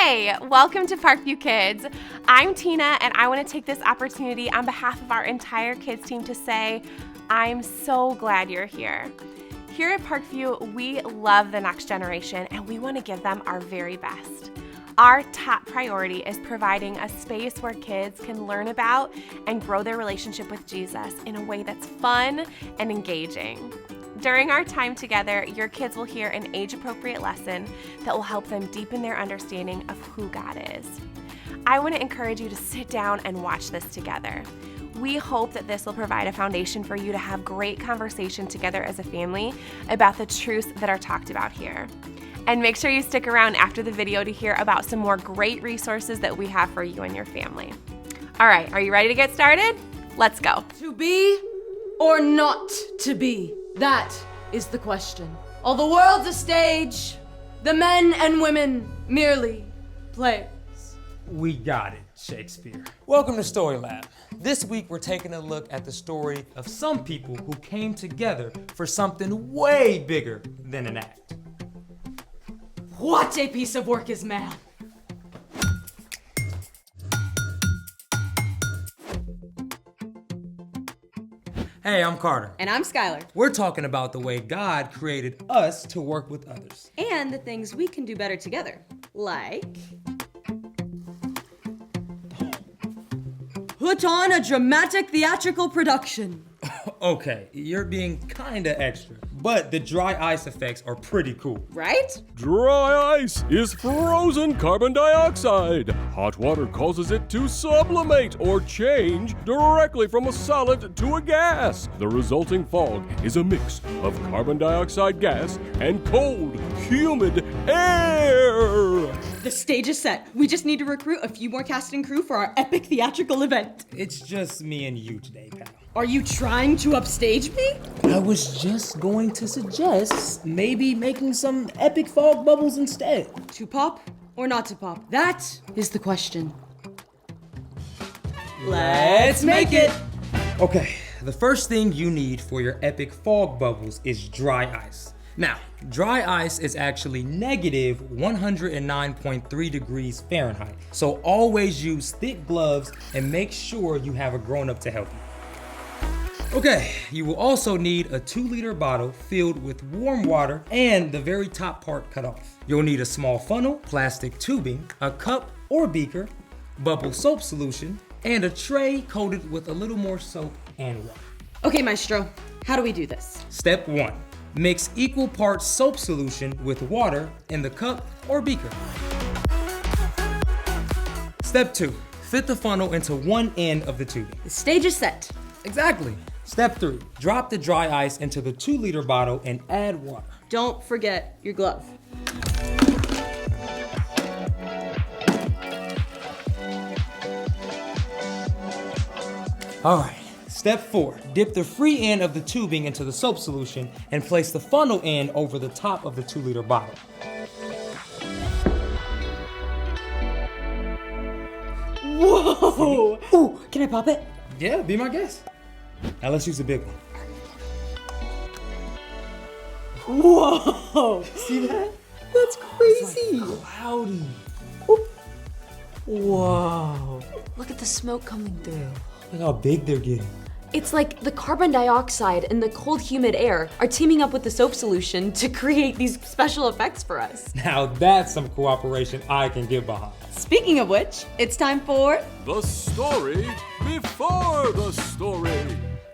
Hey, welcome to Parkview Kids. I'm Tina, and I want to take this opportunity on behalf of our entire kids team to say, I'm so glad you're here. Here at Parkview, we love the next generation, and we want to give them our very best. Our top priority is providing a space where kids can learn about and grow their relationship with Jesus in a way that's fun and engaging. During our time together, your kids will hear an age-appropriate lesson that will help them deepen their understanding of who God is. I want to encourage you to sit down and watch this together. We hope that this will provide a foundation for you to have great conversation together as a family about the truths that are talked about here. And make sure you stick around after the video to hear about some more great resources that we have for you and your family. All right, are you ready to get started? Let's go. To be or not to be? That is the question. All the world's a stage, the men and women merely players. We got it, Shakespeare. Welcome to Story Lab. This week we're taking a look at the story of some people who came together for something way bigger than an act. What a piece of work is man! Hey, I'm Carter. And I'm Skylar. We're talking about the way God created us to work with others. And the things we can do better together. Like... Put on a dramatic theatrical production. Okay, you're being kinda extra, but the dry ice effects are pretty cool. Right? Dry ice is frozen carbon dioxide. Hot water causes it to sublimate or change directly from a solid to a gas. The resulting fog is a mix of carbon dioxide gas and cold, humid air. The stage is set. We just need to recruit a few more cast and crew for our epic theatrical event. It's just me and you today, pal. Are you trying to upstage me? I was just going to suggest maybe making some epic fog bubbles instead. To pop or not to pop? That is the question. Let's make it! Okay, the first thing you need for your epic fog bubbles is dry ice. Now, dry ice is actually negative 109.3 degrees Fahrenheit. So always use thick gloves and make sure you have a grown-up to help you. Okay, you will also need a 2-liter bottle filled with warm water and the very top part cut off. You'll need a small funnel, plastic tubing, a cup or beaker, bubble soap solution, and a tray coated with a little more soap and water. Okay, Maestro, how do we do this? Step 1. Mix equal parts soap solution with water in the cup or beaker. Step 2. Fit the funnel into one end of the tubing. The stage is set. Exactly. Step 3. Drop the dry ice into the 2-liter bottle and add water. Don't forget your glove. All right. Step 4. Dip the free end of the tubing into the soap solution and place the funnel end over the top of the 2-liter bottle. Whoa! Ooh, can I pop it? Yeah, be my guest. Now let's use the big one. Whoa! See that? That's crazy! It's like cloudy. Whoa! Look at the smoke coming through. Look how big they're getting. It's like the carbon dioxide and the cold, humid air are teaming up with the soap solution to create these special effects for us. Now that's some cooperation I can get behind. Speaking of which, it's time for... The story before the story.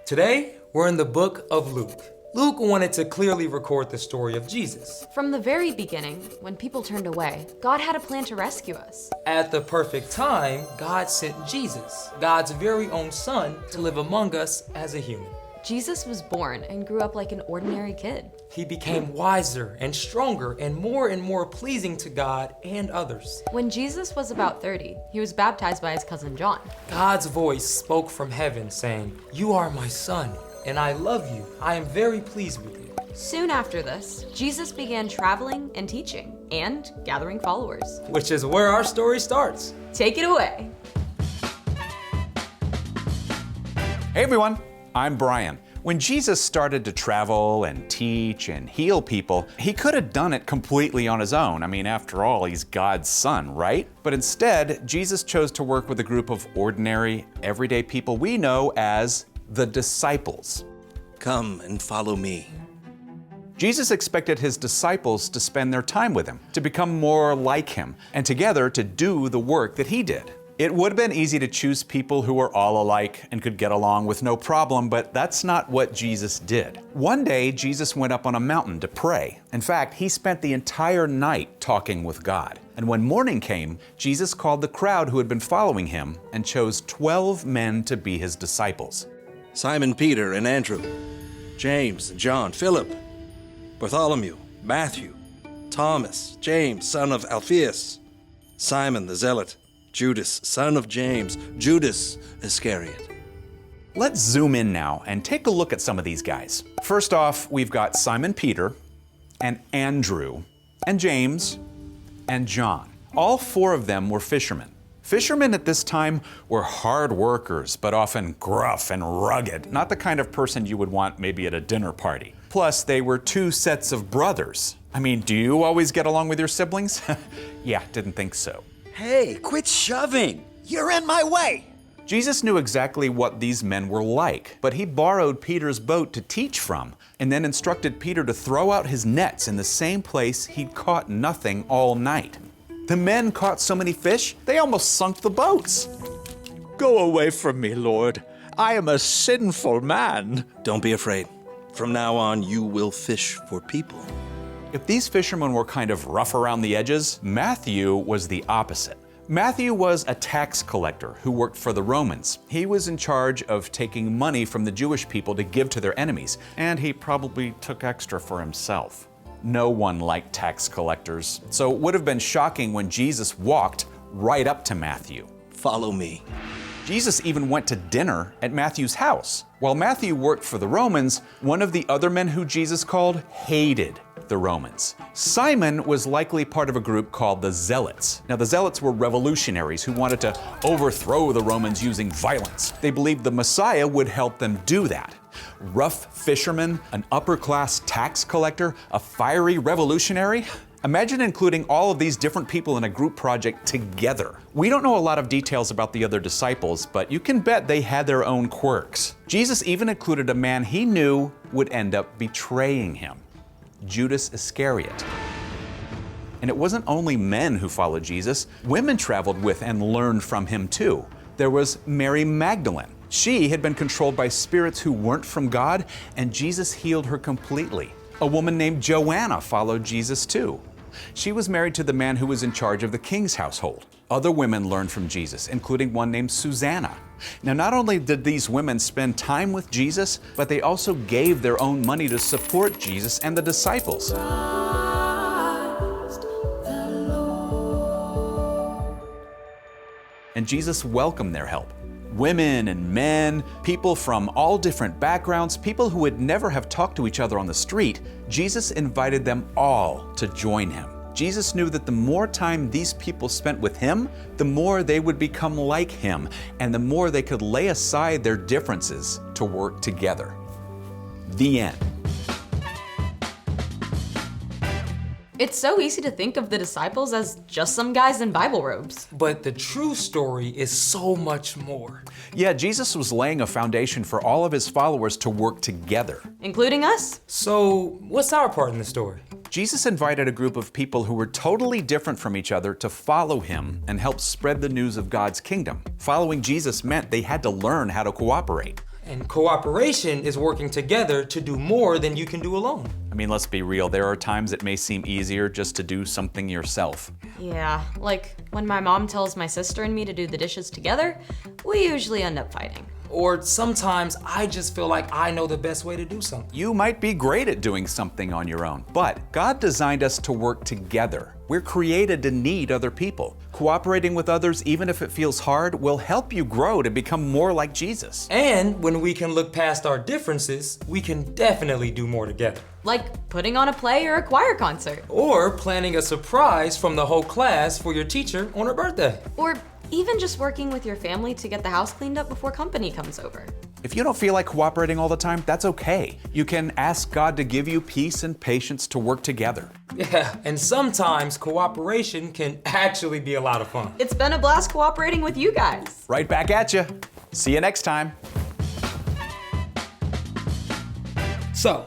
Today, we're in the book of Luke. Luke wanted to clearly record the story of Jesus. From the very beginning, when people turned away, God had a plan to rescue us. At the perfect time, God sent Jesus, God's very own son, to live among us as a human. Jesus was born and grew up like an ordinary kid. He became wiser and stronger and more pleasing to God and others. When Jesus was about 30, he was baptized by his cousin John. God's voice spoke from heaven saying, "You are my son, and I love you. I am very pleased with you." Soon after this, Jesus began traveling and teaching and gathering followers. Which is where our story starts. Take it away. Hey everyone, I'm Brian. When Jesus started to travel and teach and heal people, he could have done it completely on his own. I mean, after all, he's God's son, right? But instead, Jesus chose to work with a group of ordinary, everyday people we know as the disciples. Come and follow me. Jesus expected his disciples to spend their time with him, to become more like him, and together to do the work that he did. It would have been easy to choose people who were all alike and could get along with no problem, but that's not what Jesus did. One day, Jesus went up on a mountain to pray. In fact, he spent the entire night talking with God. And when morning came, Jesus called the crowd who had been following him and chose 12 men to be his disciples. Simon Peter and Andrew, James and John, Philip, Bartholomew, Matthew, Thomas, James, son of Alphaeus, Simon the Zealot, Judas, son of James, Judas Iscariot. Let's zoom in now and take a look at some of these guys. First off, we've got Simon Peter and Andrew and James and John. All 4 of them were fishermen. Fishermen at this time were hard workers, but often gruff and rugged, not the kind of person you would want maybe at a dinner party. Plus, they were 2 sets of brothers. I mean, do you always get along with your siblings? Yeah, didn't think so. Hey, quit shoving! You're in my way! Jesus knew exactly what these men were like, but he borrowed Peter's boat to teach from, and then instructed Peter to throw out his nets in the same place he'd caught nothing all night. The men caught so many fish, they almost sunk the boats. Go away from me, Lord. I am a sinful man. Don't be afraid. From now on, you will fish for people. If these fishermen were kind of rough around the edges, Matthew was the opposite. Matthew was a tax collector who worked for the Romans. He was in charge of taking money from the Jewish people to give to their enemies, and he probably took extra for himself. No one liked tax collectors, so it would have been shocking when Jesus walked right up to Matthew. Follow me. Jesus even went to dinner at Matthew's house. While Matthew worked for the Romans, one of the other men who Jesus called hated the Romans. Simon was likely part of a group called the Zealots. Now, the Zealots were revolutionaries who wanted to overthrow the Romans using violence. They believed the Messiah would help them do that. Rough fishermen, an upper-class tax collector, a fiery revolutionary. Imagine including all of these different people in a group project together. We don't know a lot of details about the other disciples, but you can bet they had their own quirks. Jesus even included a man he knew would end up betraying him, Judas Iscariot. And it wasn't only men who followed Jesus. Women traveled with and learned from him too. There was Mary Magdalene. She had been controlled by spirits who weren't from God, and Jesus healed her completely. A woman named Joanna followed Jesus too. She was married to the man who was in charge of the king's household. Other women learned from Jesus, including one named Susanna. Now, not only did these women spend time with Jesus, but they also gave their own money to support Jesus and the disciples. And Jesus welcomed their help. Women and men, people from all different backgrounds, people who would never have talked to each other on the street, Jesus invited them all to join him. Jesus knew that the more time these people spent with him, the more they would become like him, and the more they could lay aside their differences to work together. The end. It's so easy to think of the disciples as just some guys in Bible robes. But the true story is so much more. Yeah, Jesus was laying a foundation for all of his followers to work together. Including us? So, what's our part in the story? Jesus invited a group of people who were totally different from each other to follow him and help spread the news of God's kingdom. Following Jesus meant they had to learn how to cooperate. And cooperation is working together to do more than you can do alone. I mean, let's be real, there are times it may seem easier just to do something yourself. Yeah, like when my mom tells my sister and me to do the dishes together, we usually end up fighting. Or sometimes I just feel like I know the best way to do something. You might be great at doing something on your own, but God designed us to work together. We're created to need other people. Cooperating with others, even if it feels hard, will help you grow to become more like Jesus. And when we can look past our differences, we can definitely do more together. Like putting on a play or a choir concert. Or planning a surprise from the whole class for your teacher on her birthday. Or even just working with your family to get the house cleaned up before company comes over. If you don't feel like cooperating all the time, that's okay. You can ask God to give you peace and patience to work together. Yeah, and sometimes cooperation can actually be a lot of fun. It's been a blast cooperating with you guys. Right back at you. See you next time. So,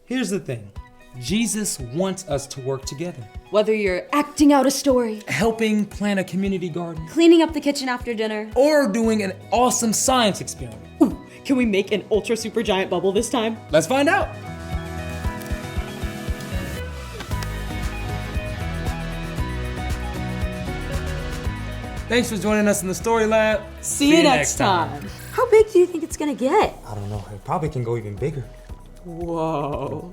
here's the thing. Jesus wants us to work together. Whether you're acting out a story, Helping plant a community garden, cleaning up the kitchen after dinner, or doing an awesome science experiment. Ooh, can we make an ultra super giant bubble this time? Let's find out. Thanks for joining us in the Story Lab. See you next time. How big do you think it's gonna get? I don't know, it probably can go even bigger. Whoa.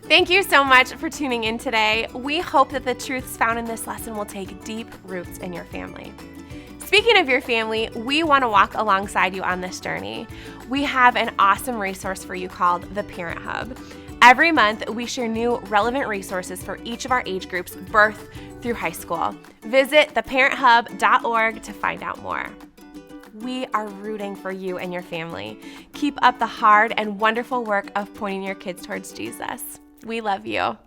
Thank you so much for tuning in today. We hope that the truths found in this lesson will take deep roots in your family. Speaking of your family, we want to walk alongside you on this journey. We have an awesome resource for you called the Parent Hub. Every month, we share new relevant resources for each of our age groups, birth through high school. Visit theparenthub.org to find out more. We are rooting for you and your family. Keep up the hard and wonderful work of pointing your kids towards Jesus. We love you.